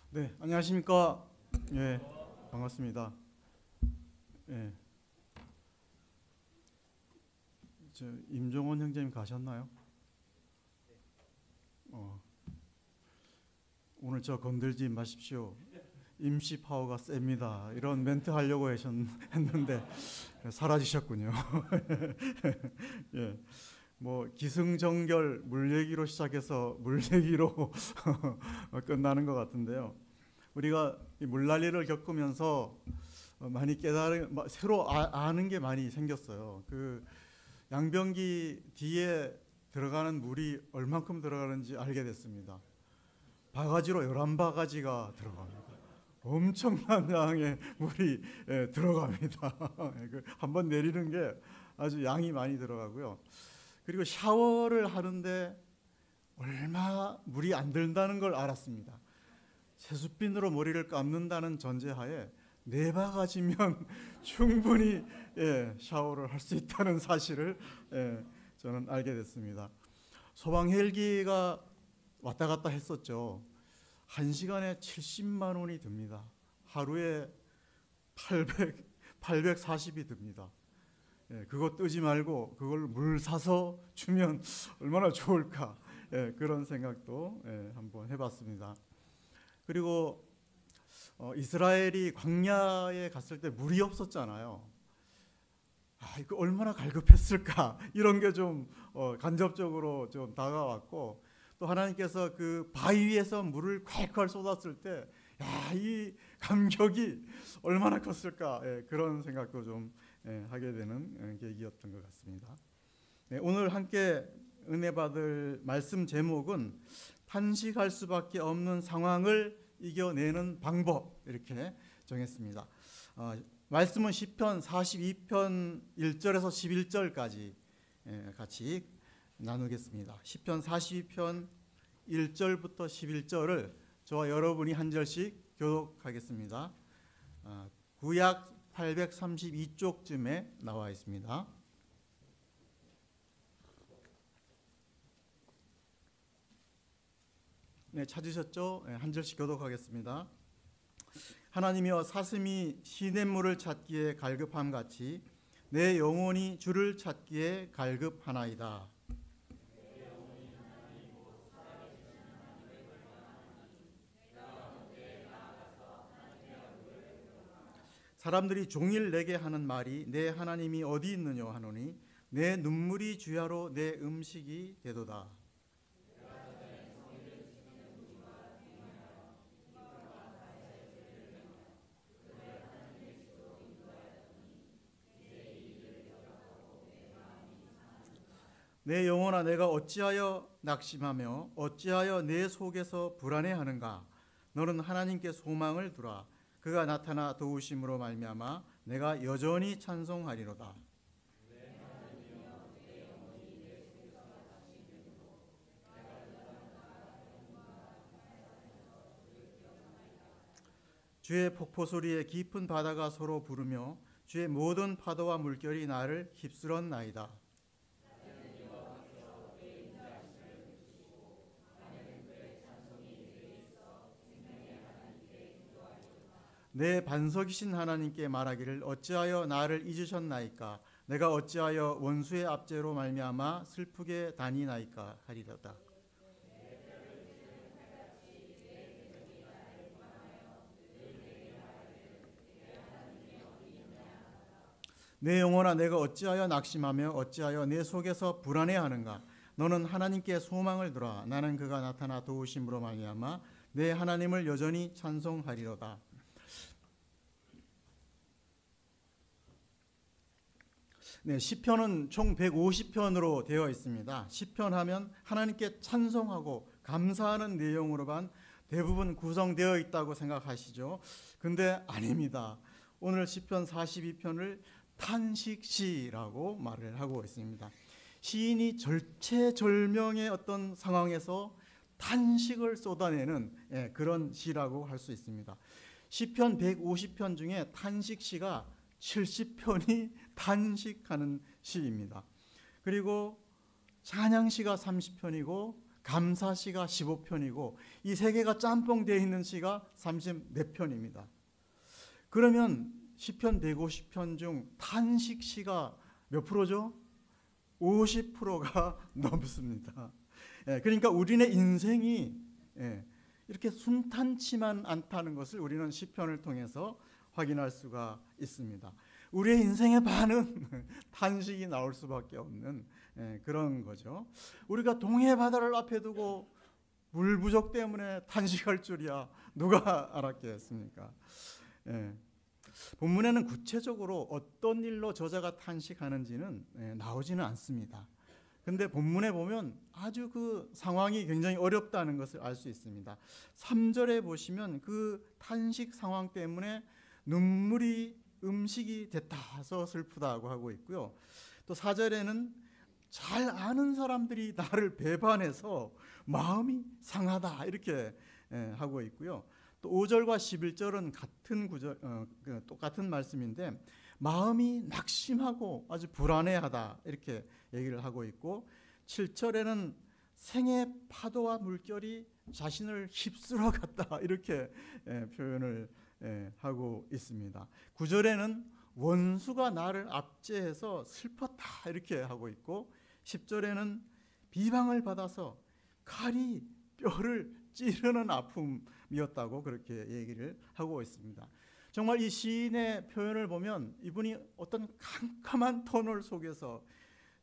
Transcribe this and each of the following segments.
네, 안녕하십니까? 예, 반갑습니다. 예, 임종원 형제님 가셨나요? 어, 오늘 저 건들지 마십시오. 임시 파워가 셉니다. 이런 멘트 하려고 했는데 사라지셨군요. 예, 뭐 기승전결 물 얘기로 시작해서 물 얘기로 끝나는 것 같은데요. 우리가 이 물난리를 겪으면서 많이 깨달은 새로 아는 게 많이 생겼어요. 그 양변기 뒤에 들어가는 물이 얼만큼 들어가는지 알게 됐습니다. 바가지로 11바가지가 들어갑니다. 엄청난 양의 물이 들어갑니다. 한번 내리는 게 아주 양이 많이 들어가고요. 그리고 샤워를 하는데 얼마 물이 안 든다는 걸 알았습니다. 세숫빈으로 머리를 감는다는 전제하에 4바가지면 충분히 샤워를 할 수 있다는 사실을 저는 알게 됐습니다. 소방 헬기가 왔다 갔다 했었죠. 1시간에 70만 원이 듭니다. 하루에 840이 듭니다. 그거 뜨지 말고 그걸 물 사서 주면 얼마나 좋을까, 그런 생각도 한번 해봤습니다. 그리고 이스라엘이 광야에 갔을 때 물이 없었잖아요. 이거 얼마나 갈급했을까, 이런 게 좀 간접적으로 좀 다가왔고, 또 하나님께서 그 바위 위에서 물을 콸콸 쏟았을 때, 이 감격이 얼마나 컸을까, 그런 생각도 좀 하게 되는 계기였던 것 같습니다. 오늘 함께 은혜 받을 말씀 제목은 탄식할 수밖에 없는 상황을 이겨내는 방법, 이렇게 정했습니다. 말씀은 시편 42편 1절에서 11절까지 같이 나누겠습니다. 시편 42편 1절부터 11절을 저와 여러분이 한 절씩 교독하겠습니다. 구약 832쪽쯤에 나와 있습니다. 네, 찾으셨죠? 한 절씩 교독하겠습니다. 하나님이여, 사슴이 시냇물을 찾기에 갈급함 같이 내 영혼이 주를 찾기에 갈급하나이다. 사람들이 종일 내게 하는 말이 내 하나님이 어디 있느냐 하노니 내 눈물이 주야로 내 음식이 되도다. 내 영혼아, 내가 어찌하여 낙심하며 어찌하여 내 속에서 불안해하는가. 너는 하나님께 소망을 두라. 그가 나타나 도우심으로 말미암아 내가 여전히 찬송하리로다. 주의 폭포 소리에 깊은 바다가 서로 부르며 주의 모든 파도와 물결이 나를 휩쓸었나이다. 내 반석이신 하나님께 말하기를 어찌하여 나를 잊으셨나이까. 내가 어찌하여 원수의 압제로 말미암아 슬프게 다니나이까 하리로다. 내 영혼아, 내가 어찌하여 낙심하며 어찌하여 내 속에서 불안해하는가. 너는 하나님께 소망을 두라. 나는 그가 나타나 도우심으로 말미암아 내 하나님을 여전히 찬송하리로다. 네, 시편은 총 150편으로 되어 있습니다. 시편하면 하나님께 찬송하고 감사하는 내용으로만 대부분 구성되어 있다고 생각하시죠. 근데 아닙니다. 오늘 시편 42편을 탄식시라고 말을 하고 있습니다. 시인이 절체절명의 어떤 상황에서 탄식을 쏟아내는 그런 시라고 할 수 있습니다. 시편 150편 중에 탄식시가 70편이 탄식하는 시입니다. 그리고 찬양시가 30편이고 감사시가 15편이고 이 세 개가 짬뽕 되어 있는 시가 34편입니다. 그러면 시편 150편 중 탄식시가 몇 프로죠? 50%가 넘습니다. 그러니까 우리네 인생이 이렇게 순탄치만 않다는 것을 우리는 시편을 통해서 확인할 수가 있습니다. 우리의 인생의 반은 탄식이 나올 수밖에 없는 그런 거죠. 우리가 동해 바다를 앞에 두고 물 부족 때문에 탄식할 줄이야 누가 알았겠습니까? 본문에는 구체적으로 어떤 일로 저자가 탄식하는지는 나오지는 않습니다. 근데 본문에 보면 아주 그 상황이 굉장히 어렵다는 것을 알 수 있습니다. 3절에 보시면 그 탄식 상황 때문에 눈물이 음식이 됐다서 슬프다고 하고 있고요. 또 4절에는 잘 아는 사람들이 나를 배반해서 마음이 상하다 이렇게 하고 있고요. 또 5절과 11절은 같은 구절, 똑같은 말씀인데 마음이 낙심하고 아주 불안해하다 이렇게 얘기를 하고 있고 7절에는 생의 파도와 물결이 자신을 휩쓸어 갔다 이렇게 표현을 하고 있습니다. 9절에는 원수가 나를 압제해서 슬펐다 이렇게 하고 있고 10절에는 비방을 받아서 칼이 뼈를 찌르는 아픔이었다고 그렇게 얘기를 하고 있습니다. 정말 이 시인의 표현을 보면 이분이 어떤 캄캄한 터널 속에서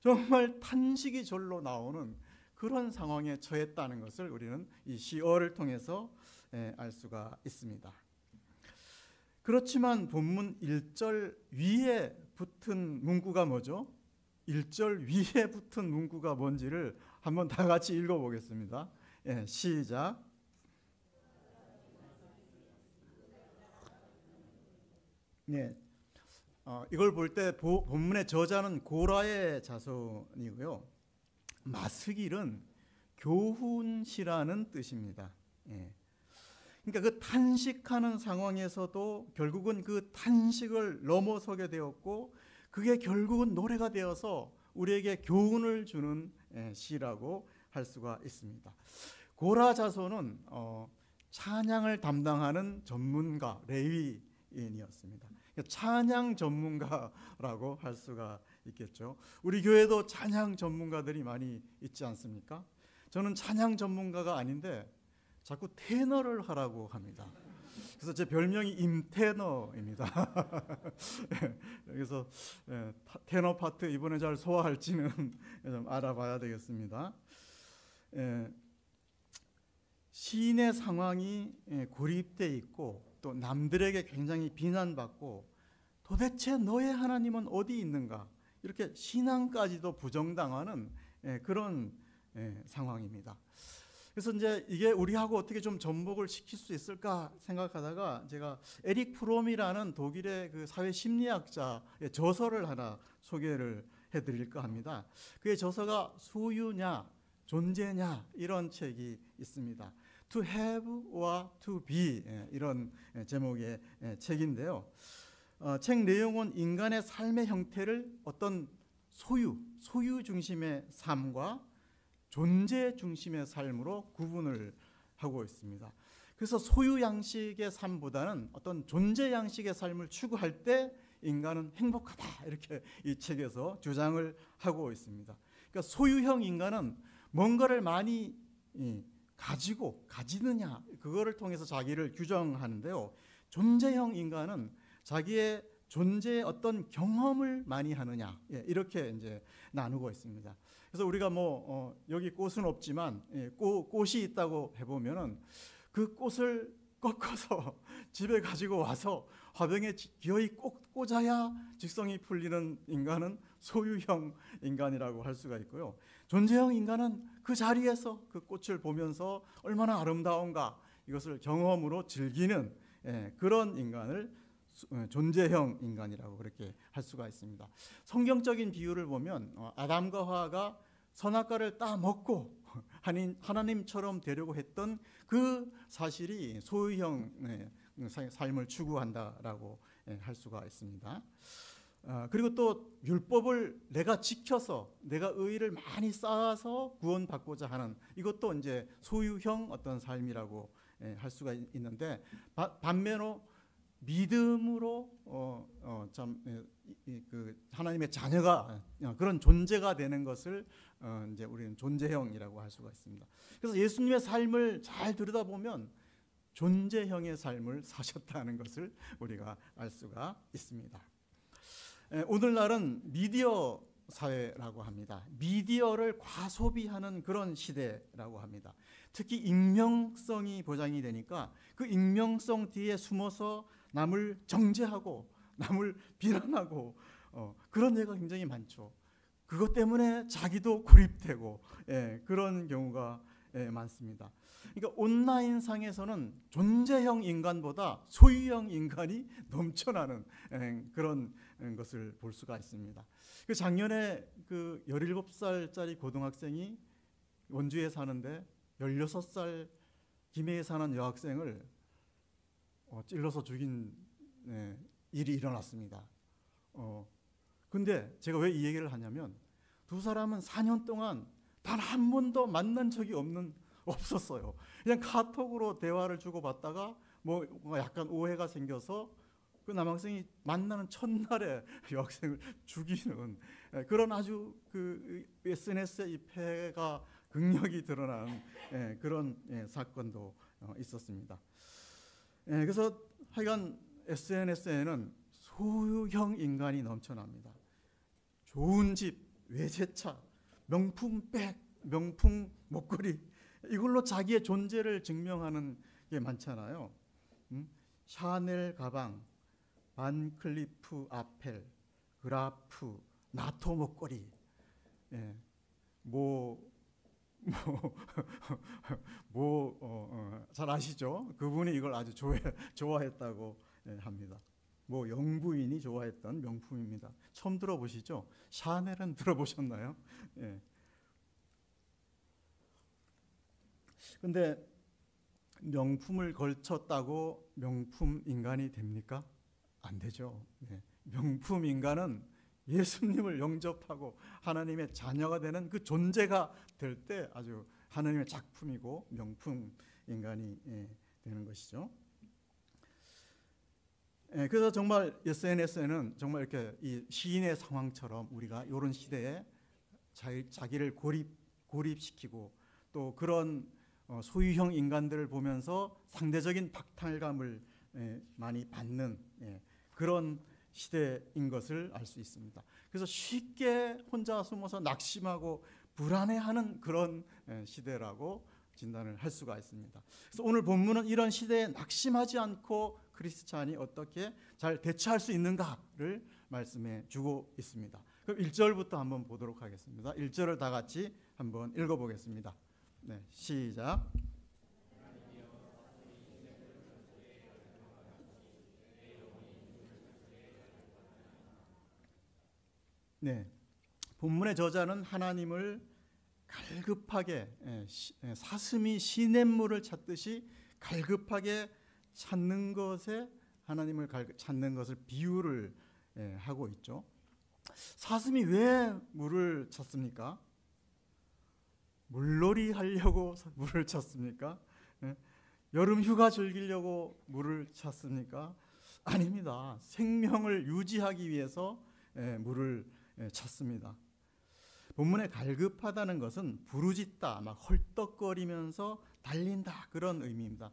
정말 탄식이 절로 나오는 그런 상황에 처했다는 것을 우리는 이 시어를 통해서 알 수가 있습니다. 그렇지만 본문 1절 위에 붙은 문구가 뭐죠? 1절 위에 붙은 문구가 뭔지를 한번 다 같이 읽어보겠습니다. 시작. 네, 이걸 볼 때 본문의 저자는 고라의 자손이고요. 마스길은 교훈시라는 뜻입니다. 그러니까 그 탄식하는 상황에서도 결국은 그 탄식을 넘어서게 되었고 그게 결국은 노래가 되어서 우리에게 교훈을 주는 시라고 할 수가 있습니다. 고라 자손은 찬양을 담당하는 전문가 레위인이었습니다. 찬양 전문가라고 할 수가 있겠죠. 우리 교회도 찬양 전문가들이 많이 있지 않습니까? 저는 찬양 전문가가 아닌데 자꾸 테너를 하라고 합니다. 그래서 제 별명이 임테너입니다. 그래서 테너 파트 이번에 잘 소화할지는 좀 알아봐야 되겠습니다. 시인의 상황이 고립되어 있고 또 남들에게 굉장히 비난받고 도대체 너의 하나님은 어디 있는가 이렇게 신앙까지도 부정당하는 그런 상황입니다. 그래서 이제 이게 우리하고 어떻게 좀 접목을 시킬 수 있을까 생각하다가 제가 에릭 프롬이라는 독일의 그 사회 심리학자의 저서를 하나 소개를 해드릴까 합니다. 그의 저서가 소유냐 존재냐 이런 책이 있습니다. To have or to be 이런 제목의 책인데요. 책 내용은 인간의 삶의 형태를 어떤 소유 중심의 삶과 존재 중심의 삶으로 구분을 하고 있습니다. 그래서 소유 양식의 삶보다는 어떤 존재 양식의 삶을 추구할 때 인간은 행복하다 이렇게 이 책에서 주장을 하고 있습니다. 그러니까 소유형 인간은 뭔가를 많이 가지느냐 그거를 통해서 자기를 규정하는데요. 존재형 인간은 자기의 존재의 어떤 경험을 많이 하느냐 이렇게 이제 나누고 있습니다. 그래서 우리가 여기 꽃은 없지만 꽃이 있다고 해보면은 그 꽃을 꺾어서 집에 가지고 와서 화병에 기어이 꽂아야 직성이 풀리는 인간은 소유형 인간이라고 할 수가 있고요. 존재형 인간은 그 자리에서 그 꽃을 보면서 얼마나 아름다운가 이것을 경험으로 즐기는 그런 인간을 존재형 인간이라고 그렇게 할 수가 있습니다. 성경적인 비유를 보면 아담과 하와가 선악과를 따 먹고 하나님처럼 되려고 했던 그 사실이 소유형 삶을 추구한다라고 할 수가 있습니다. 그리고 또 율법을 내가 지켜서 내가 의의를 많이 쌓아서 구원받고자 하는 이것도 이제 소유형 어떤 삶이라고 할 수가 있는데 반면에 믿음으로 그 하나님의 자녀가 그런 존재가 되는 것을 이제 우리는 존재형이라고 할 수가 있습니다. 그래서 예수님의 삶을 잘 들여다보면 존재형의 삶을 사셨다는 것을 우리가 알 수가 있습니다. 오늘날은 미디어 사회라고 합니다. 미디어를 과소비하는 그런 시대라고 합니다. 특히 익명성이 보장이 되니까 그 익명성 뒤에 숨어서 남을 정죄하고 남을 비난하고 그런 예가 굉장히 많죠. 그것 때문에 자기도 고립되고 그런 경우가 많습니다. 그러니까 온라인상에서는 존재형 인간보다 소유형 인간이 넘쳐나는 그런 것을 볼 수가 있습니다. 그 작년에 그 17살짜리 고등학생이 원주에 사는데 16살 김해에 사는 여학생을 찔러서 죽인 일이 일어났습니다. 근데 제가 왜 이 얘기를 하냐면 두 사람은 4년 동안 단 한 번도 만난 적이 없었어요. 그냥 카톡으로 대화를 주고받다가 뭐 약간 오해가 생겨서 그 남학생이 만나는 첫날에 여학생을 죽이는 그런 아주 그 SNS의 이 폐가 극력이 드러난 그런 사건도 있었습니다. 그래서 하여간 SNS에는 소유형 인간이 넘쳐납니다. 좋은 집, 외제차, 명품 백, 명품 목걸이 이걸로 자기의 존재를 증명하는 게 많잖아요. 샤넬 가방, 반클리프 아펠, 그라프, 나토 목걸이, 잘 아시죠? 그분이 이걸 아주 좋아했다고 합니다. 뭐 영부인이 좋아했던 명품입니다. 처음 들어보시죠? 샤넬은 들어보셨나요? 근데 명품을 걸쳤다고 명품 인간이 됩니까? 안 되죠. 명품 인간은 예수님을 영접하고 하나님의 자녀가 되는 그 존재가 될 때 아주 하나님의 작품이고 명품 인간이 되는 것이죠. 그래서 정말 SNS에는 정말 이렇게 이 시인의 상황처럼 우리가 이런 시대에 자기를 고립시키고 또 그런 소유형 인간들을 보면서 상대적인 박탈감을 많이 받는 그런 시대인 것을 알 수 있습니다. 그래서 쉽게 혼자 숨어서 낙심하고 불안해하는 그런 시대라고 진단을 할 수가 있습니다. 그래서 오늘 본문은 이런 시대에 낙심하지 않고 크리스찬이 어떻게 잘 대처할 수 있는가를 말씀해 주고 있습니다. 그럼 1절부터 한번 보도록 하겠습니다. 1절을 다 같이 한번 읽어보겠습니다. 시작. 본문의 저자는 하나님을 갈급하게 사슴이 시냇물을 찾듯이 갈급하게 찾는 것에 하나님을 찾는 것을 비유를 하고 있죠. 사슴이 왜 물을 찾습니까? 물놀이 하려고 물을 찾습니까? 여름 휴가 즐기려고 물을 찾습니까? 아닙니다. 생명을 유지하기 위해서 물을 찾습니다. 본문에 갈급하다는 것은 부르짖다, 막 헐떡거리면서 달린다 그런 의미입니다.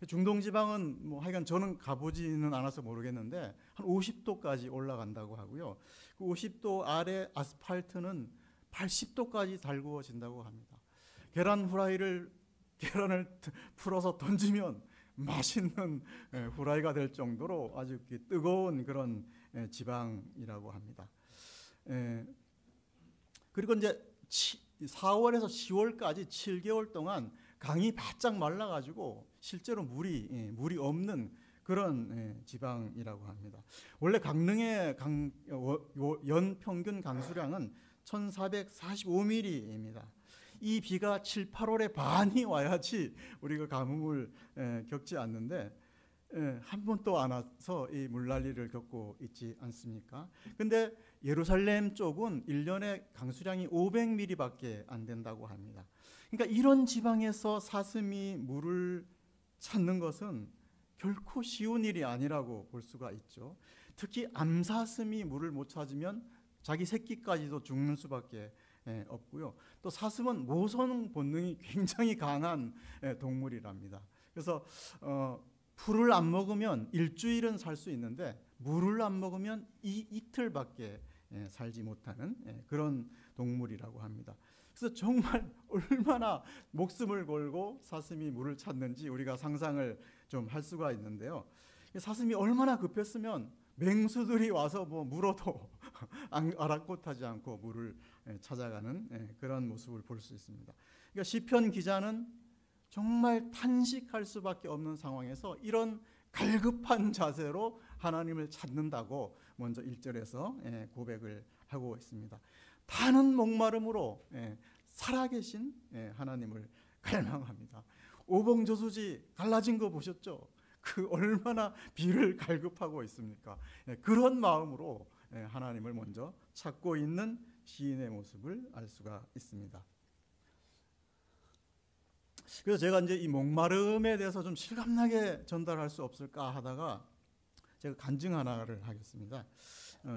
중동 지방은 뭐 하여간 저는 가보지는 않아서 모르겠는데 한 50도까지 올라간다고 하고요. 그 50도 아래 아스팔트는 80도까지 달구어진다고 합니다. 계란을 풀어서 던지면 맛있는 후라이가 될 정도로 아주 뜨거운 그런 지방이라고 합니다. 그리고 이제 4월에서 10월까지 7개월 동안 강이 바짝 말라가지고 실제로 물이 없는 그런 지방이라고 합니다. 원래 강릉의 연 평균 강수량은 1445mm입니다. 이 비가 7, 8월에 반이 와야지 우리가 가뭄을 겪지 않는데 한 번도 안 와서 이 물난리를 겪고 있지 않습니까? 근데 예루살렘 쪽은 1년에 강수량이 500mm밖에 안 된다고 합니다. 그러니까 이런 지방에서 사슴이 물을 찾는 것은 결코 쉬운 일이 아니라고 볼 수가 있죠. 특히 암사슴이 물을 못 찾으면 자기 새끼까지도 죽는 수밖에 없고요. 또 사슴은 모성 본능이 굉장히 강한 동물이랍니다. 그래서 풀을 안 먹으면 일주일은 살 수 있는데 물을 안 먹으면 이틀밖에 살지 못하는 그런 동물이라고 합니다. 그래서 정말 얼마나 목숨을 걸고 사슴이 물을 찾는지 우리가 상상을 좀 할 수가 있는데요. 사슴이 얼마나 급했으면 맹수들이 와서 뭐 물어도 아랑곳하지 않고 물을 찾아가는 그런 모습을 볼 수 있습니다. 그러니까 시편 기자는 정말 탄식할 수밖에 없는 상황에서 이런 갈급한 자세로 하나님을 찾는다고 먼저 1절에서 고백을 하고 있습니다. 타는 목마름으로 살아계신 하나님을 갈망합니다. 오봉저수지 갈라진 거 보셨죠? 그 얼마나 비를 갈급하고 있습니까? 그런 마음으로 하나님을 먼저 찾고 있는 시인의 모습을 알 수가 있습니다. 그래서 제가 이제 이 목마름에 대해서 좀 실감나게 전달할 수 없을까 하다가 제가 간증 하나를 하겠습니다.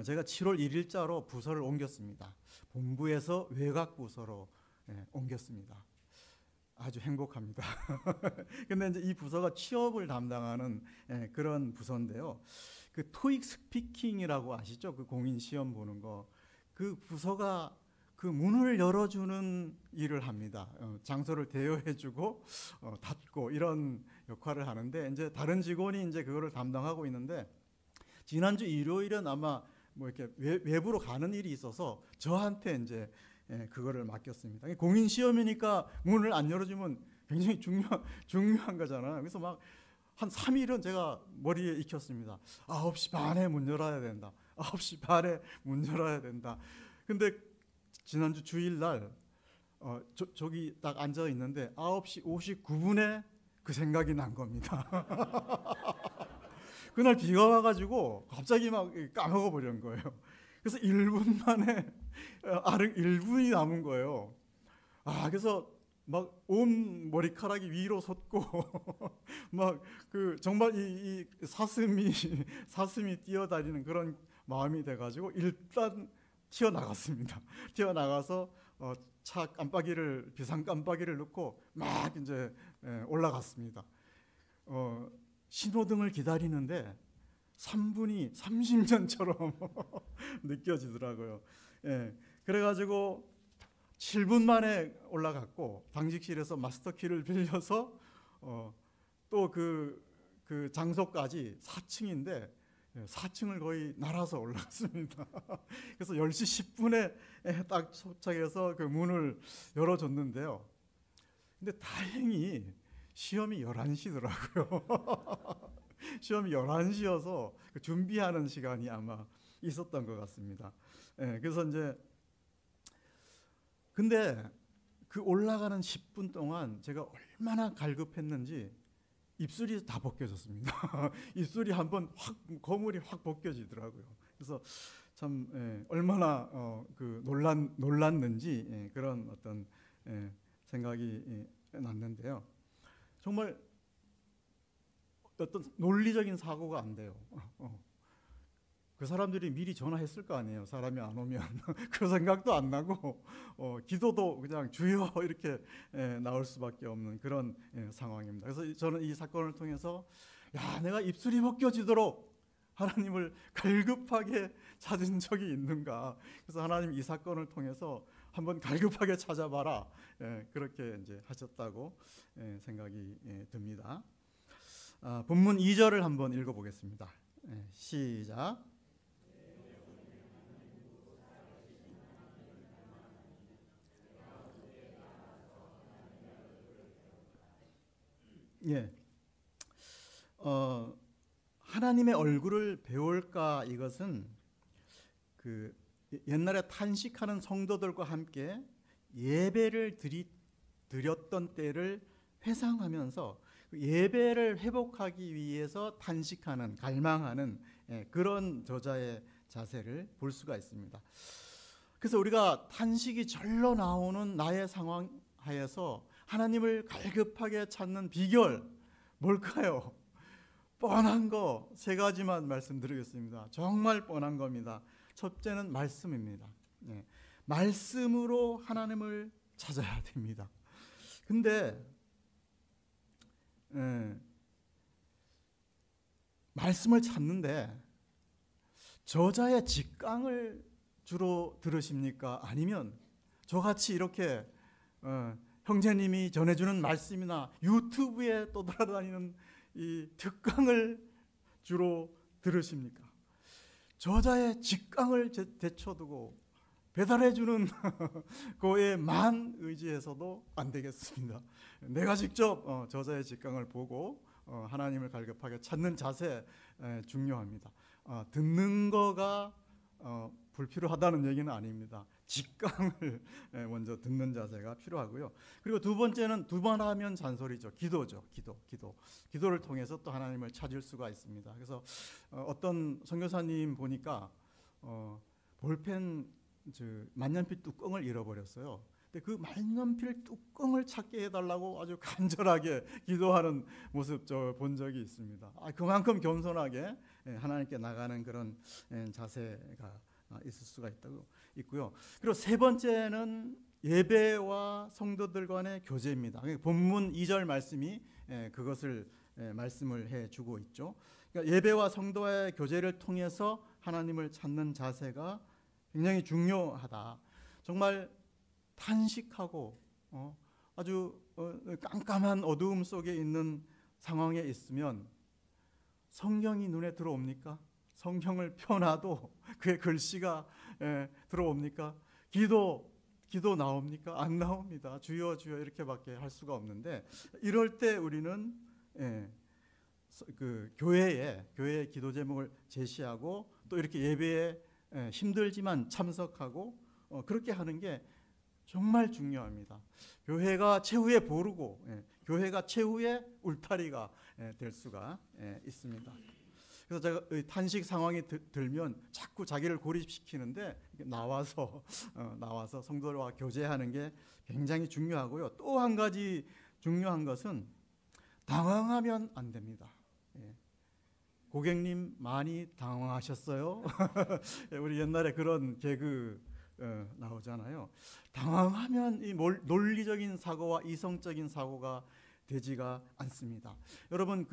제가 7월 1일자로 부서를 옮겼습니다. 본부에서 외곽 부서로 옮겼습니다. 아주 행복합니다. 근데 이제 이 부서가 취업을 담당하는 그런 부서인데요. 그 토익 스피킹이라고 아시죠? 그 공인 시험 보는 거. 그 부서가 그 문을 열어주는 일을 합니다. 장소를 대여해주고 닫고 이런 역할을 하는데 이제 다른 직원이 이제 그거를 담당하고 있는데 지난주 일요일은 아마 뭐 이렇게 외부로 가는 일이 있어서 저한테 이제 그거를 맡겼습니다. 공인 시험이니까 문을 안 열어주면 굉장히 중요한 거잖아요. 그래서 막 한 3일은 제가 머리에 익혔습니다. 9시 반에 문 열어야 된다. 9시 반에 문 열어야 된다. 근데 지난주 주일날 저기 딱 앉아 있는데 9시 59분에 그 생각이 난 겁니다. 그날 비가 와가지고 갑자기 막 까먹어 버린 거예요. 그래서 1분 만에 1분이 남은 거예요. 그래서 막 온 머리카락이 위로 솟고 막 그 정말 이 사슴이 뛰어다니는 그런 마음이 돼가지고 일단 튀어나갔습니다. 튀어나가서 차 깜빡이를 비상 깜빡이를 넣고 막 이제 올라갔습니다. 신호등을 기다리는데 3분이 30년처럼 느껴지더라고요. 그래가지고 7분 만에 올라갔고 당직실에서 마스터키를 빌려서 또 그 장소까지 4층인데 4층을 거의 날아서 올라갔습니다. 그래서 10시 10분에 딱 도착해서 그 문을 열어줬는데요. 근데 다행히 시험이 11시더라고요. 시험이 11시여서 준비하는 시간이 아마 있었던 것 같습니다. 그래서 이제 근데 그 올라가는 10분 동안 제가 얼마나 갈급했는지 입술이 다 벗겨졌습니다. 입술이 한번 확 거물이 확 벗겨지더라고요. 그래서 참 얼마나 그 놀랐는지 그런 어떤 생각이 났는데요. 정말 어떤 논리적인 사고가 안 돼요. 그 사람들이 미리 전화했을 거 아니에요. 사람이 안 오면 그 생각도 안 나고 기도도 그냥 주여 이렇게 나올 수밖에 없는 그런 상황입니다. 그래서 저는 이 사건을 통해서 내가 입술이 벗겨지도록 하나님을 갈급하게 찾은 적이 있는가. 그래서 하나님 이 사건을 통해서 한번 갈급하게 찾아봐라. 그렇게 이제 하셨다고 생각이 듭니다. 본문 2절을 한번 읽어보겠습니다. 시작. 하나님의 얼굴을 배울까 이것은 그 옛날에 탄식하는 성도들과 함께 예배를 드렸던 때를 회상하면서 예배를 회복하기 위해서 탄식하는, 갈망하는 그런 저자의 자세를 볼 수가 있습니다. 그래서 우리가 탄식이 절로 나오는 나의 상황 하에서 하나님을 갈급하게 찾는 비결 뭘까요? 뻔한 거 세 가지만 말씀드리겠습니다. 정말 뻔한 겁니다. 첫째는 말씀입니다. 말씀으로 하나님을 찾아야 됩니다. 근데 말씀을 찾는데 저자의 직강을 주로 들으십니까? 아니면 저같이 이렇게 형제님이 전해주는 말씀이나 유튜브에 떠돌아다니는 이 특강을 주로 들으십니까? 저자의 직강을 제쳐두고 배달해주는 그의 만 의지해서도 안 되겠습니다. 내가 직접 저자의 직강을 보고 하나님을 갈급하게 찾는 자세 중요합니다. 듣는 거가 불필요하다는 얘기는 아닙니다. 직강을 먼저 듣는 자세가 필요하고요. 그리고 두 번째는 두 번 하면 잔소리죠. 기도죠. 기도를 통해서 또 하나님을 찾을 수가 있습니다. 그래서 어떤 선교사님 보니까 볼펜 만년필 뚜껑을 잃어버렸어요. 근데 그 만년필 뚜껑을 찾게 해달라고 아주 간절하게 기도하는 모습 본 적이 있습니다. 그만큼 겸손하게 하나님께 나가는 그런 자세가 있을 수가 있고요. 그리고 세 번째는 예배와 성도들 간의 교제입니다. 본문 2절 말씀이 그것을 말씀을 해주고 있죠. 그러니까 예배와 성도의 교제를 통해서 하나님을 찾는 자세가 굉장히 중요하다. 정말 탄식하고 아주 깜깜한 어두움 속에 있는 상황에 있으면 성경이 눈에 들어옵니까? 성경을 펴놔도 그의 글씨가 들어옵니까? 기도 나옵니까? 안 나옵니다. 주여 주여 이렇게밖에 할 수가 없는데, 이럴 때 우리는 그 교회의 기도 제목을 제시하고 또 이렇게 예배에 힘들지만 참석하고 그렇게 하는 게 정말 중요합니다. 교회가 최후의 보루고 교회가 최후의 울타리가 될 수가 있습니다. 그래서 제가 탄식 상황이 들면 자꾸 자기를 고립시키는데 나와서 성도들과 교제하는 게 굉장히 중요하고요. 또 한 가지 중요한 것은 당황하면 안 됩니다. 고객님 많이 당황하셨어요? 우리 옛날에 그런 개그 나오잖아요. 당황하면 이 논리적인 사고와 이성적인 사고가 되지가 않습니다. 여러분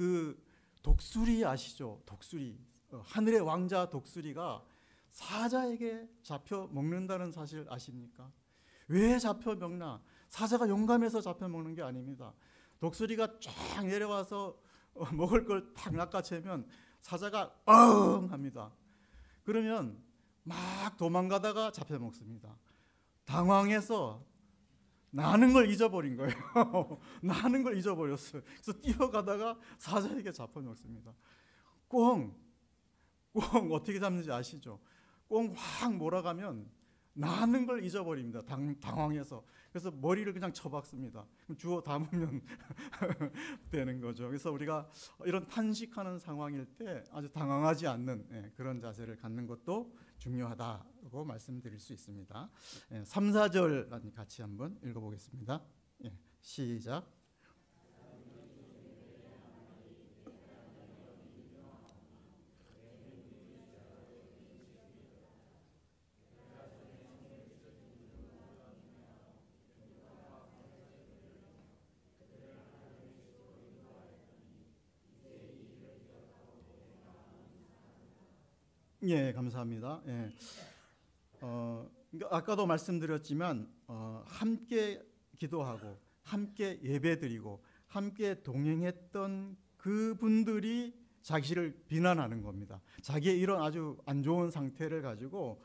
독수리 아시죠? 독수리, 하늘의 왕자 독수리가 사자에게 잡혀 먹는다는 사실 아십니까? 왜 잡혀 먹나? 사자가 용감해서 잡혀 먹는 게 아닙니다. 독수리가 쫙 내려와서 먹을 걸 탁 낚아채면 사자가 엉 합니다. 그러면 막 도망가다가 잡혀 먹습니다. 당황해서 나는 걸 잊어버린 거예요. 나는 걸 잊어버렸어요. 그래서 뛰어가다가 사자에게 잡혀 먹습니다. 꽁 어떻게 잡는지 아시죠? 꽁 확 몰아가면 나는 걸 잊어버립니다. 당황해서. 그래서 머리를 그냥 쳐박습니다. 그럼 주워 담으면 되는 거죠. 그래서 우리가 이런 탄식하는 상황일 때 아주 당황하지 않는 그런 자세를 갖는 것도 중요하다고 말씀드릴 수 있습니다. 3, 4절 같이 한번 읽어보겠습니다. 시작. 감사합니다. 아까도 말씀드렸지만 함께 기도하고 함께 예배드리고 함께 동행했던 그분들이 자기를 비난하는 겁니다. 자기의 이런 아주 안 좋은 상태를 가지고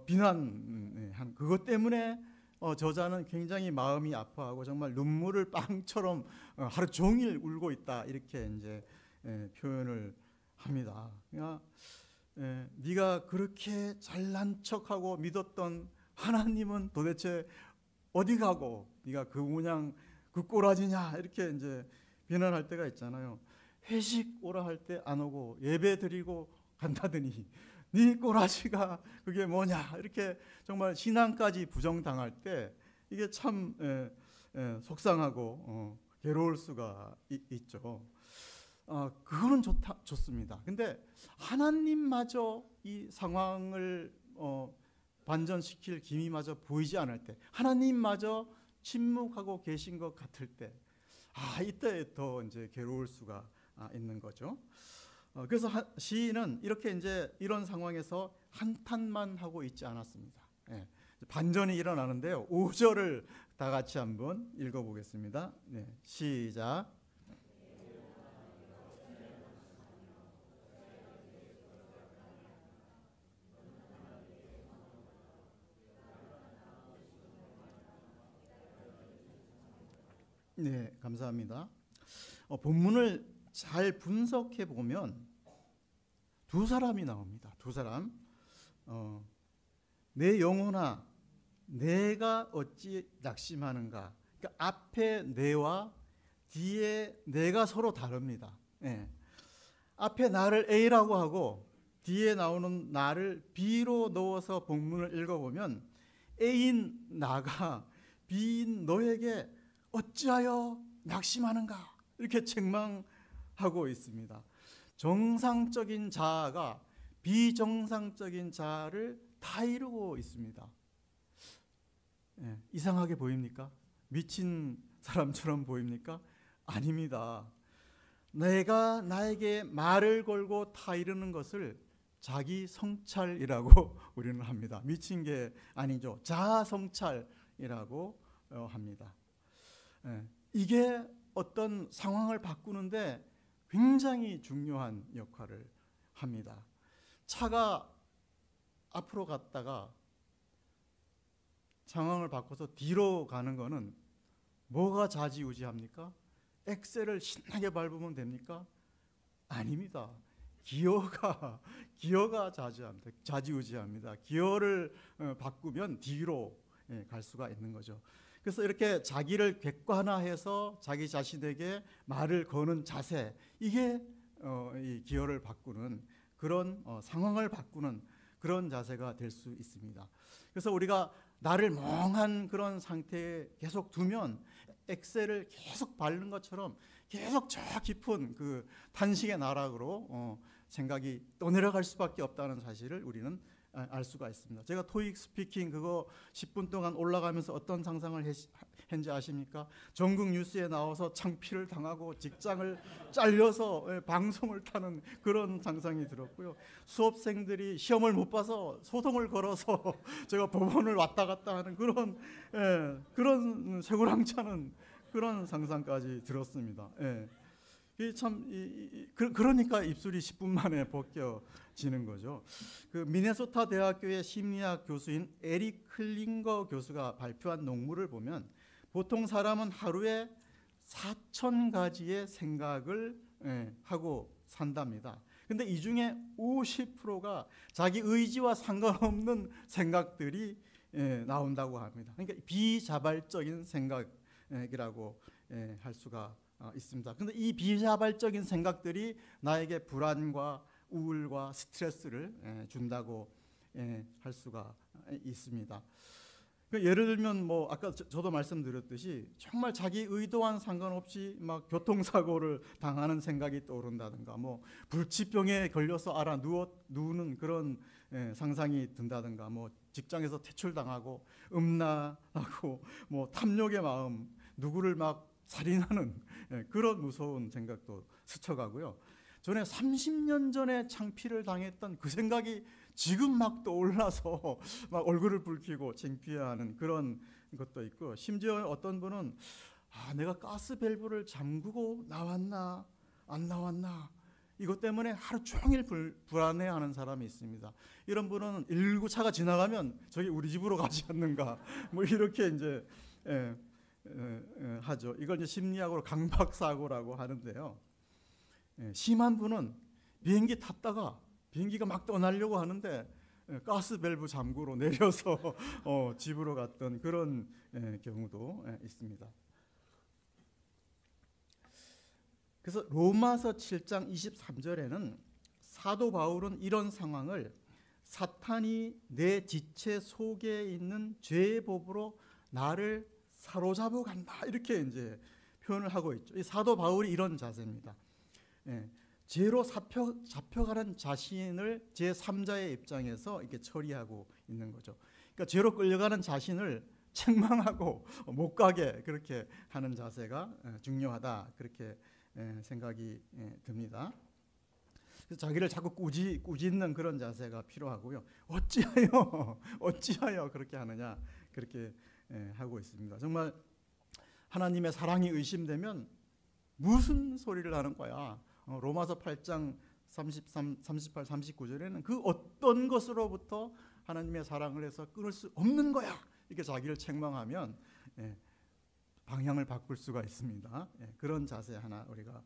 비난한 그것 때문에 저자는 굉장히 마음이 아파하고 정말 눈물을 빵처럼 하루 종일 울고 있다, 이렇게 이제 표현을 합니다. 그러니까 네가 그렇게 잘난 척하고 믿었던 하나님은 도대체 어디 가고 네가 그 모양 그 꼬라지냐, 이렇게 이제 비난할 때가 있잖아요. 회식 오라 할 때 안 오고 예배 드리고 간다더니 네 꼬라지가 그게 뭐냐, 이렇게 정말 신앙까지 부정당할 때 이게 참 속상하고 괴로울 수가 있죠. 그거는 좋습니다. 근데 하나님마저 이 상황을 반전시킬 기미마저 보이지 않을 때, 하나님마저 침묵하고 계신 것 같을 때, 이때 더 이제 괴로울 수가 있는 거죠. 그래서 시인은 이렇게 이제 이런 상황에서 한탄만 하고 있지 않았습니다. 반전이 일어나는데요. 5절을 다 같이 한번 읽어보겠습니다. 시작. 네, 감사합니다. 본문을 잘 분석해 보면 두 사람이 나옵니다. 두 사람. 내 영혼아, 내가 어찌 낙심하는가. 그러니까 앞에 내와 뒤에 내가 서로 다릅니다. 앞에 나를 A라고 하고 뒤에 나오는 나를 B로 넣어서 본문을 읽어보면 A인 나가 B인 너에게 어찌하여 낙심하는가, 이렇게 책망하고 있습니다. 정상적인 자아가 비정상적인 자아를 다 이루고 있습니다. 이상하게 보입니까? 미친 사람처럼 보입니까? 아닙니다. 내가 나에게 말을 걸고 다 이루는 것을 자기 성찰이라고 우리는 합니다. 미친 게 아니죠. 자아 성찰이라고 합니다. 이게 어떤 상황을 바꾸는데 굉장히 중요한 역할을 합니다. 차가 앞으로 갔다가 상황을 바꿔서 뒤로 가는 거는 뭐가 좌지우지합니까? 엑셀을 신나게 밟으면 됩니까? 아닙니다. 기어가 좌지우지합니다. 기어를 바꾸면 뒤로 갈 수가 있는 거죠. 그래서 이렇게 자기를 객관화해서 자기 자신에게 말을 거는 자세, 이게 이 기어를 바꾸는 그런 상황을 바꾸는 그런 자세가 될 수 있습니다. 그래서 우리가 나를 멍한 그런 상태에 계속 두면 엑셀을 계속 밟는 것처럼 계속 저 깊은 그 탄식의 나락으로 생각이 떠내려갈 수밖에 없다는 사실을 우리는 알 수가 있습니다. 제가 토익 스피킹 그거 10분 동안 올라가면서 어떤 상상을 했는지 아십니까? 전국 뉴스에 나와서 창피를 당하고 직장을 잘려서 방송을 타는 그런 상상이 들었고요. 수업생들이 시험을 못 봐서 소송을 걸어서 제가 법원을 왔다 갔다 하는 그런 쇠고랑차는 그런 상상까지 들었습니다. 그러니까 입술이 10분 만에 벗겨지는 거죠. 그 미네소타 대학교의 심리학 교수인 에릭 클링거 교수가 발표한 논문을 보면 보통 사람은 하루에 4,000가지의 생각을 하고 산답니다. 근데 이 중에 50%가 자기 의지와 상관없는 생각들이 나온다고 합니다. 그러니까 비자발적인 생각이라고 할 수가 있습니다. 그런데 이 비자발적인 생각들이 나에게 불안과 우울과 스트레스를 준다고 할 수가 있습니다. 예를 들면 뭐 아까 저도 말씀드렸듯이 정말 자기 의도와는 상관없이 막 교통사고를 당하는 생각이 떠오른다든가, 뭐 불치병에 걸려서 알아 누우는 그런 상상이 든다든가, 뭐 직장에서 퇴출당하고 음란하고 뭐 탐욕의 마음, 누구를 막 살인하는 그런 무서운 생각도 스쳐가고요. 전에 30년 전에 창피를 당했던 그 생각이 지금 막 떠올라서 막 얼굴을 붉히고 창피해하는 그런 것도 있고, 심지어 어떤 분은 내가 가스 밸브를 잠그고 나왔나 안 나왔나 이것 때문에 하루 종일 불안해하는 사람이 있습니다. 이런 분은 119차가 지나가면 저기 우리 집으로 가지 않는가 뭐 이렇게 이제 하죠. 이걸 이제 심리학으로 강박사고라고 하는데요. 심한 분은 비행기 탔다가 비행기가 막 떠나려고 하는데 가스 밸브 잠그로 내려서 집으로 갔던 그런 경우도 있습니다. 그래서 로마서 7장 23절에는 사도 바울은 이런 상황을 사탄이 내 지체 속에 있는 죄의 법으로 나를 사로잡아 간다 이렇게 이제 표현을 하고 있죠. 이 사도 바울이 이런 자세입니다. 죄로 잡혀가는 자신을 제3자의 입장에서 이렇게 처리하고 있는 거죠. 그러니까 죄로 끌려가는 자신을 책망하고 못 가게 그렇게 하는 자세가 중요하다 그렇게 생각이 듭니다. 그래서 자기를 자꾸 꾸짖는 그런 자세가 필요하고요. 어찌하여 그렇게 하느냐 그렇게 하고 있습니다. 정말 하나님의 사랑이 의심되면 무슨 소리를 하는 거야. 로마서 8장 33, 38, 39절에는 그 어떤 것으로부터 하나님의 사랑을 해서 끊을 수 없는 거야. 이렇게 자기를 책망하면 방향을 바꿀 수가 있습니다. 그런 자세 하나 우리가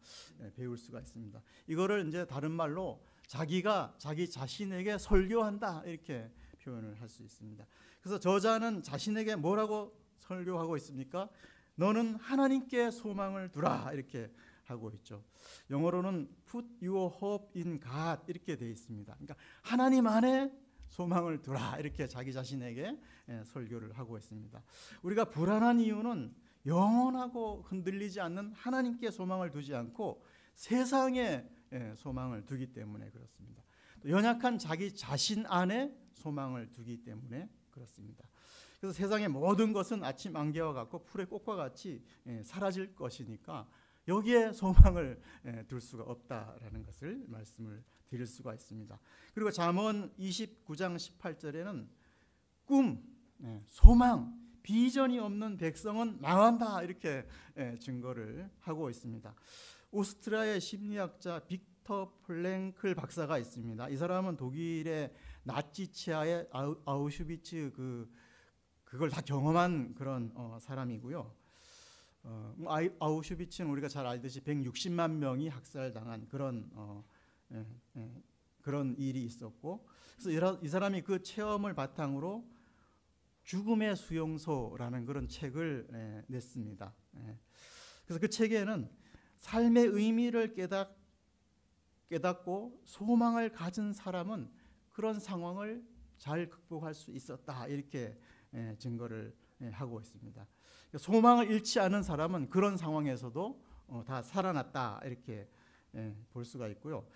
배울 수가 있습니다. 이거를 이제 다른 말로 자기가 자기 자신에게 설교한다 이렇게 표현을 할 수 있습니다. 그래서 저자는 자신에게 뭐라고 설교하고 있습니까? 너는 하나님께 소망을 두라 이렇게 하고 있죠. 영어로는 Put your hope in God 이렇게 되어 있습니다. 그러니까 하나님 안에 소망을 두라 이렇게 자기 자신에게 설교를 하고 있습니다. 우리가 불안한 이유는 영원하고 흔들리지 않는 하나님께 소망을 두지 않고 세상에 소망을 두기 때문에 그렇습니다. 또 연약한 자기 자신 안에 소망을 두기 때문에 그렇습니다. 그래서 세상의 모든 것은 아침 안개와 같고 풀의 꽃과 같이 사라질 것이니까 여기에 소망을 둘 수가 없다라는 것을 말씀을 드릴 수가 있습니다. 그리고 잠언 29장 18절에는 꿈, 소망, 비전이 없는 백성은 망한다 이렇게 증거를 하고 있습니다. 오스트리아의 심리학자 빅터 플랭클 박사가 있습니다. 이 사람은 독일의 나치 치하의 아우슈비츠 그걸 다 경험한 그런 사람이고요. 아우슈비츠는 우리가 잘 알듯이 160만 명이 학살당한 그런 일이 있었고, 그래서 이 사람이 그 체험을 바탕으로 죽음의 수용소라는 그런 책을 냈습니다. 그래서 그 책에는 삶의 의미를 깨닫고 소망을 가진 사람은 그런 상황을 잘 극복할 수 있었다 이렇게 증거를 하고 있습니다. 소망을 잃지 않은 사람은 그런 상황에서도 다 살아났다 이렇게 볼 수가 있고요.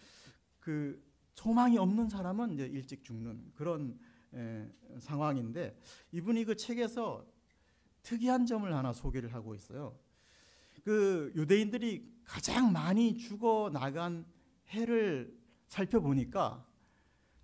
그 소망이 없는 사람은 이제 일찍 죽는 그런 상황인데, 이분이 그 책에서 특이한 점을 하나 소개를 하고 있어요. 그 유대인들이 가장 많이 죽어 나간 해를 살펴보니까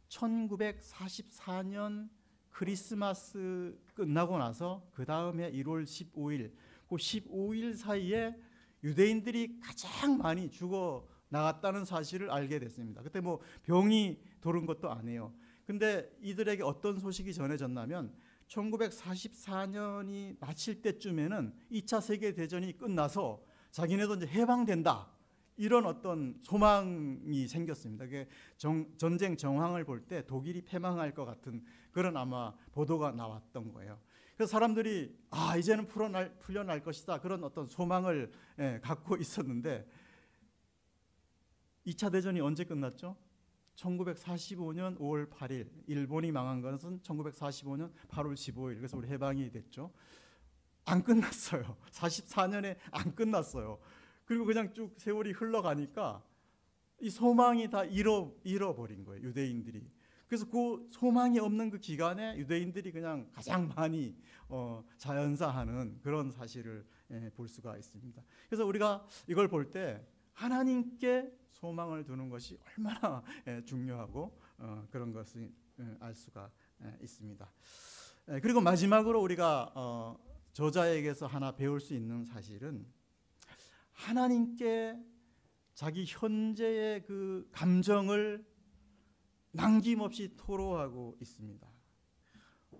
1944년 크리스마스 끝나고 나서 그 다음에 1월 15일, 그 15일 사이에 유대인들이 가장 많이 죽어 나갔다는 사실을 알게 됐습니다. 그때 뭐 병이 도는 것도 아니에요. 근데 이들에게 어떤 소식이 전해졌냐면 1944년이 마칠 때쯤에는 2차 세계대전이 끝나서 자기네도 이제 해방된다, 이런 어떤 소망이 생겼습니다. 그게 전쟁 정황을 볼 때 독일이 패망할 것 같은 그런 아마 보도가 나왔던 거예요. 그래서 사람들이 이제는 풀려날 것이다, 그런 어떤 소망을 갖고 있었는데 2차 대전이 언제 끝났죠? 1945년 5월 8일. 일본이 망한 것은 1945년 8월 15일. 그래서 우리 해방이 됐죠. 안 끝났어요. 44년에 안 끝났어요. 그리고 그냥 쭉 세월이 흘러가니까 이 소망이 다 잃어버린 거예요, 유대인들이. 그래서 그 소망이 없는 그 기간에 유대인들이 그냥 가장 많이 자연사하는 그런 사실을 볼 수가 있습니다. 그래서 우리가 이걸 볼 때 하나님께 소망을 두는 것이 얼마나 중요하고 그런 것을 알 수가 있습니다. 그리고 마지막으로 우리가 저자에게서 하나 배울 수 있는 사실은 하나님께 자기 현재의 그 감정을 남김없이 토로하고 있습니다.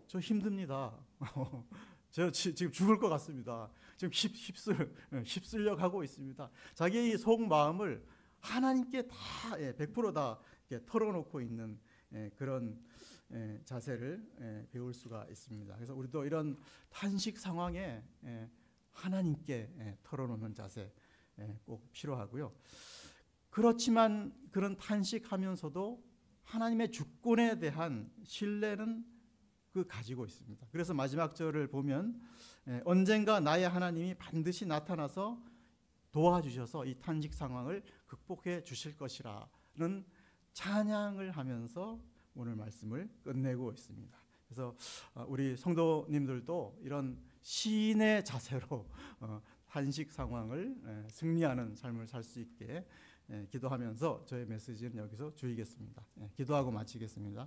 저 힘듭니다. 제가 지금 죽을 것 같습니다. 지금 휩쓸려 가고 있습니다. 자기의 속마음을 하나님께 다 100% 털어놓고 있는 그런 자세를 배울 수가 있습니다. 그래서 우리도 이런 탄식 상황에 하나님께 털어놓는 자세 꼭 필요하고요. 그렇지만 그런 탄식하면서도 하나님의 주권에 대한 신뢰는 가지고 있습니다. 그래서 마지막 절을 보면 언젠가 나의 하나님이 반드시 나타나서 도와주셔서 이 탄식 상황을 극복해 주실 것이라는 찬양을 하면서 오늘 말씀을 끝내고 있습니다. 그래서 우리 성도님들도 이런 시인의 자세로 탄식 상황을 승리하는 삶을 살 수 있게 기도하면서 저의 메시지는 여기서 줄이겠습니다. 기도하고 마치겠습니다.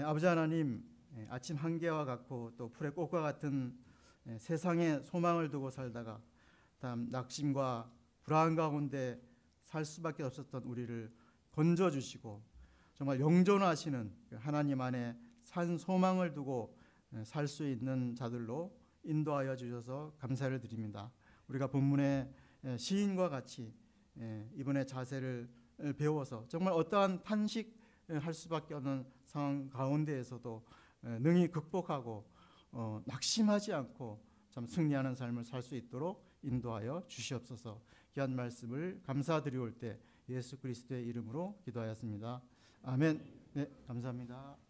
아버지 하나님, 아침 한개와 같고 또 풀의 꽃과 같은 세상에 소망을 두고 살다가 다음 낙심과 불안 가운데 살 수밖에 없었던 우리를 건져주시고 정말 영존하시는 하나님 안에 산 소망을 두고 살 수 있는 자들로 인도하여 주셔서 감사를 드립니다. 우리가 본문의 시인과 같이 이번에 자세를 배워서 정말 어떠한 탄식할 수밖에 없는 상황 가운데에서도 능히 극복하고 낙심하지 않고 참 승리하는 삶을 살 수 있도록 인도하여 주시옵소서. 귀한 말씀을 감사드리올 때 예수 그리스도의 이름으로 기도하였습니다. 아멘. 네, 감사합니다.